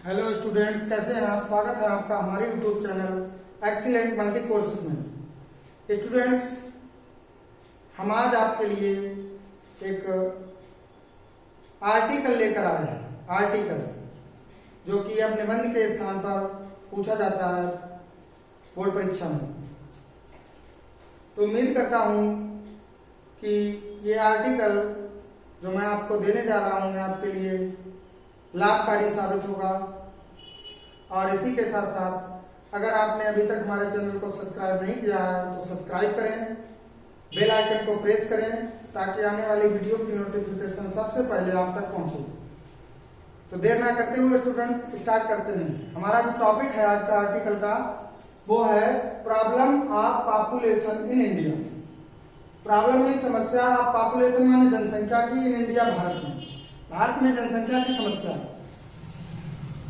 Hello students, कैसे हैं आप। स्वागत है आपका हमारे YouTube channel excellent multi courses में। स्टूडेंट्स, हम आज आपके लिए एक आर्टिकल लेकर आए हैं। आर्टिकल जो कि अब निबंध के स्थान पर पूछा जाता है बोर्ड परीक्षा में। तो उम्मीद करता हूं कि ये आर्टिकल जो मैं आपको देने जा रहा हूं आपके लिए लाभकारी साबित होगा। और इसी के साथ साथ अगर आपने अभी तक हमारे चैनल को सब्सक्राइब नहीं किया है तो सब्सक्राइब करें, बेल आइकन को प्रेस करें ताकि आने वाली वीडियो की नोटिफिकेशन सबसे पहले आप तक पहुंचे। तो देर ना करते हुए स्टूडेंट स्टार्ट करते हैं। हमारा जो टॉपिक है आज का आर्टिकल का वो है problem of population in India. Problem mean समस्या, ऑफ पॉपुलेशन माने जनसंख्या की, इन इंडिया भारत में जनसंख्या की समस्या है।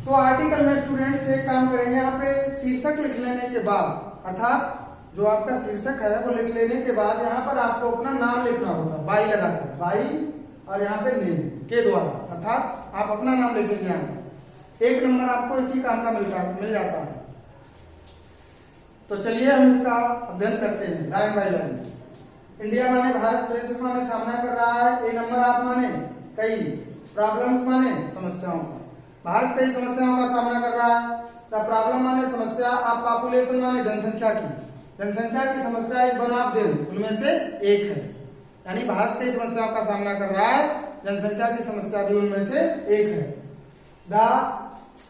तो आर्टिकल में स्टूडेंट्स एक काम करेंगे, यहाँ पे शीर्षक लिख लेने के बाद, अर्थात जो आपका शीर्षक है वो लिख लेने के बाद यहाँ पर आपको अपना नाम लिखना होता है, बाई लगाकर, बाई और यहाँ पे नेम के द्वारा, अर्थात आप अपना नाम लिखेंगे। यहाँ पर 1 नंबर आपको इसी काम का मिल जाता है। तो चलिए हम इसका अध्ययन करते हैं लाइन बाय लाइन। इंडिया माने भारत, फेस माने सामना कर रहा है, ए नंबर आप माने कई, प्रॉब्लम्स माने समस्याओं का, भारत कई समस्याओं का सामना कर रहा है। द प्रॉब्लम माने समस्या, आप पॉपुलेशन माने जनसंख्या की, जनसंख्या की समस्या एक वन ऑफ देम, उनमें से एक है। यानी भारत कई समस्याओं का सामना कर रहा है, जनसंख्या की समस्या भी उनमें से एक है। द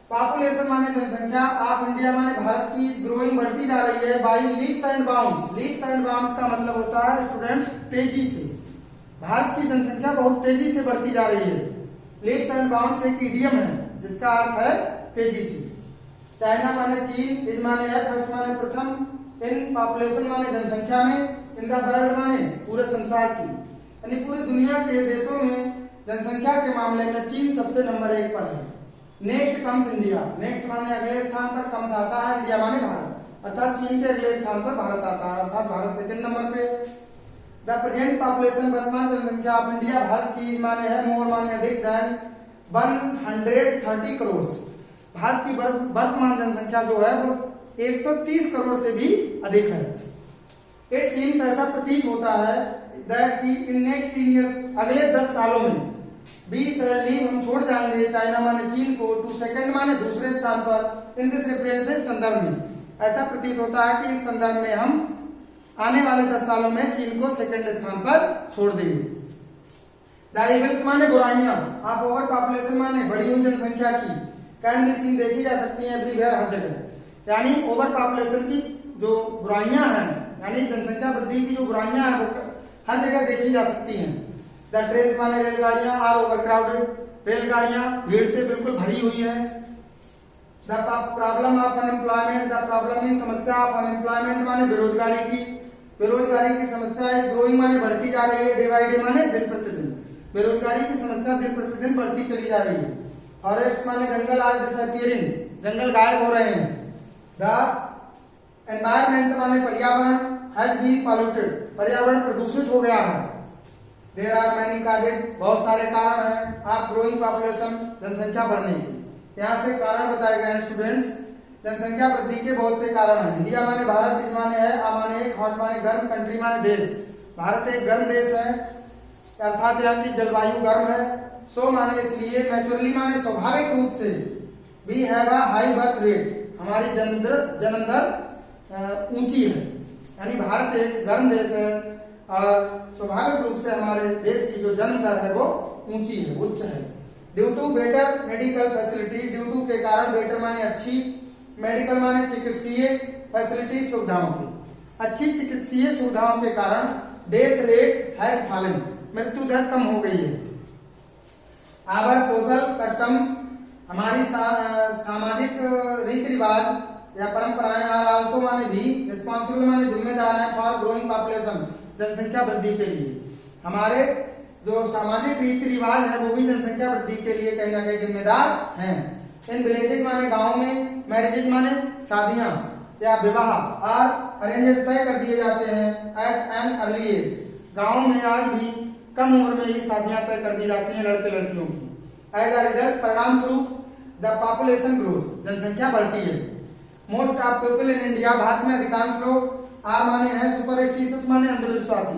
पॉपुलेशन माने जनसंख्या, आप इंडिया माने भारत की ग्रोइंग बढ़ती जा रही है by leaps and bounds. Leaps and bounds का मतलब होता है स्टूडेंट्स तेजी से, भारत की जनसंख्या बहुत तेजी से बढ़ती जा रही है। लीप्स एंड बाउंड्स एक इडियम है जिसका अर्थ है तेजी से। चाइना माने चीन, इज माने है फर्स्ट माने प्रथम, इन पॉपुलेशन माने जनसंख्या में, इन द वर्ल्ड माने पूरे संसार की, यानी पूरी दुनिया के देशों में जनसंख्या के मामले में चीन सबसे नंबर 1 पर है। नेक्स्ट कम्स इंडिया, नेक्स्ट माने अगले स्थान पर, कम्स आता है, इंडिया माने भारत, अर्थात चीन के अगले स्थान पर भारत आता है, अर्थात भारत सेकंड नंबर पे। द प्रेजेंट पॉपुलेशन, वर्तमान जनसंख्या ऑफ इंडिया, भारत की माने है मोर माने अधिक देन 130 करोड़। भारत की वर्तमान जनसंख्या जो है वो 130 करोड़ से भी अधिक है। इट सीम्स, ऐसा प्रतीत होता है, दैट कि इन नेक्स्ट 3 इयर्स, अगले 10 सालों में, वी शैल लीव, हम छोड़ जाएंगे, चाइना माने चीन को, टू सेकंड माने दूसरे स्थान पर, इन दिस रेफरेंसेस संदर्भ में, ऐसा प्रतीत होता है कि इस संदर्भ में हम आने वाले 10 सालों में चीन को सेकंड स्थान पर छोड़ देंगे। द इविल्स माने बुराइयां, आप ओवर पॉपुलेशन माने बढ़ी हुई जनसंख्या की, कैन बी सीन, देखी जा सकती है एवरीवेयर, हर जगह। यानी ओवर पॉपुलेशन की जो बुराइयां हैं, यानी जनसंख्या वृद्धि की जो बुराइयां हैं वो हर जगह देखी जा सकती हैं। द ट्रेन्स माने रेलगाड़ियां, आर ओवर क्राउडेड, रेलगाड़ियां भीड़ से बिल्कुल भरी हुई है। The problem of unemployment, the problem in समस्या ऑफ अनएम्प्लॉयमेंट माने बेरोजगारी की, बेरोजगारी की समस्या है ग्रोइंग माने बढ़ती जा रही है, डे बाय डे माने दिन प्रतिदिन, बेरोजगारी की समस्या दिन प्रतिदिन बढ़ती चली जा रही है। फॉरेस्ट माने जंगल आर डिसअपीयरिंग, जंगल गायब हो रहे हैं। द एनवायरमेंट माने पर्यावरण, हैज बीन पॉल्यूटेड, पर्यावरण प्रदूषित हो गया है। देयर आर मैनी काजेज, बहुत सारे कारण हैं ऑफ ग्रोइंग पॉपुलेशन, जनसंख्या बढ़ने के। यहाँ से कारण बताए गए हैं स्टूडेंट्स, जनसंख्या वृद्धि के बहुत से कारण हैं। इंडिया माने भारत, इज माने है, आ माने एक, हॉट माने गर्म, कंट्री माने देश, भारत एक गर्म देश है, अर्थात यहाँ की जलवायु गर्म है। सो माने इसलिए, नेचुरली माने स्वाभाविक रूप से, we have a high birth rate, हमारी जन्म दर ऊंची है, यानी भारत एक गर्म देश है और स्वाभाविक रूप से हमारे देश की जो जन्म दर है वो ऊंची है, उच्च है। Due to better medical facility, due to के कारण, बेटर माने अच्छी, मेडिकल माने चिकित्सीय, फैसिलिटी सुविधाओं की, अच्छी चिकित्सीय सुविधाओं के कारण डेथ रेट हैज फॉलन, मृत्यु दर कम हो गई है। आवर सोशल कस्टम्स, हमारी सामाजिक रीति रिवाज या परंपराएं, आर आल्सो माने भी, रिस्पॉन्सिबल माने जिम्मेदार है, फॉर ग्रोइंग पॉपुलेशन, जनसंख्या वृद्धि के लिए। हमारे जो सामाजिक रीति रिवाज है वो भी जनसंख्या वृद्धि के लिए कहीं ना कहीं जिम्मेदार हैं। इन विलेजेज माने गांव में, मैरिजेज माने शादियां या विवाह, आर अरेंज तय कर दिए जाते हैं एट एन अर्ली एज, गांव में आज भी कम उम्र में ही शादियां तय कर दी जाती हैं लड़के लड़कियों की। एज अ रिजल्ट, परिणाम स्वरूप, द पॉपुलेशन ग्रोथ, जनसंख्या बढ़ती है। Most of people in India, Bharat में अधिकांश लोग, आर माने है सुपरस्टिशियस माने अंधविश्वासी,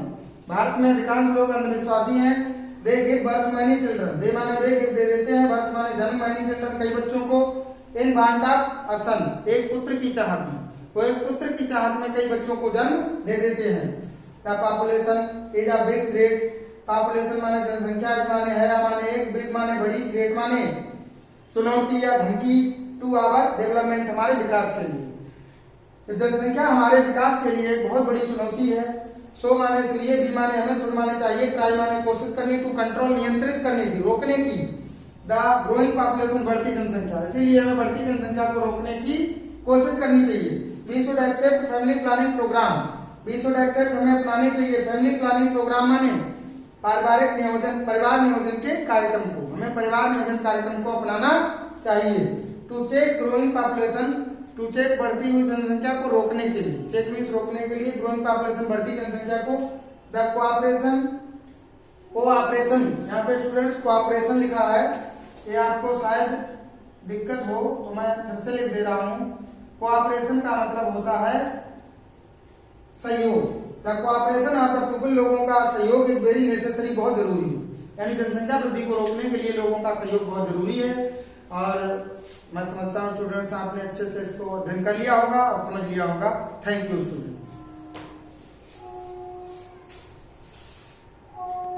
भारत में अधिकांश लोग अंधविश्वासी हैं। They give birth many children, they माने वे दे देते हैं, बर्थ माने जन्म, मैनी चिल्ड्रन कई बच्चों को, इन वांट ऑफ अ सन, एक पुत्र की चाहत में, वो एक पुत्र की चाहत में कई बच्चों को जन्म दे देते हैं। The population is a big threat, population माने जनसंख्या, माने है माने एक, बिग माने बड़ी, थ्रेट माने चुनौती या धमकी, टू आवर डेवलपमेंट, हमारे विकास के लिए। तो जनसंख्या हमारे विकास के लिए एक बहुत बड़ी चुनौती है। सो माने इसलिए, बी माने हमें, शुड माने चाहिए, ट्राई माने कोशिश करनी, टू कंट्रोल नियंत्रित करने की, रोकने की, द ग्रोइंग पॉपुलेशन बढ़ती जनसंख्या, इसीलिए हमें बढ़ती जनसंख्या को रोकने की कोशिश करनी चाहिए। We should accept family planning programme, we should accept, हमें अपनाने चाहिए फैमिली प्लानिंग प्रोग्राम माने पारिवारिक नियोजन, परिवार नियोजन के कार्यक्रम को, हमें परिवार नियोजन कार्यक्रम को अपनाना चाहिए। To check growing population, to check बढ़ती हुई जनसंख्या को रोकने के लिए, चेक मीन्स रोकने के लिए, ग्रोइंग पॉपुलेशन बढ़ती जनसंख्या को, द कोऑपरेशन, कोऑपरेशन, यहाँ पे स्टूडेंट्स कोऑपरेशन लिखा है, ये आपको शायद दिक्कत हो तो मैं फिर से लिख दे रहा हूँ। कोऑपरेशन का मतलब होता है सहयोग, the cooperation of the people, लोगों का सहयोग इज वेरी नेसेसरी, बहुत जरूरी है, यानी जनसंख्या वृद्धि को रोकने के लिए लोगों का सहयोग बहुत जरूरी है। और मैं समझता हूँ स्टूडेंट्स आपने अच्छे से इसको अध्ययन कर लिया होगा और समझ लिया होगा। Thank you student.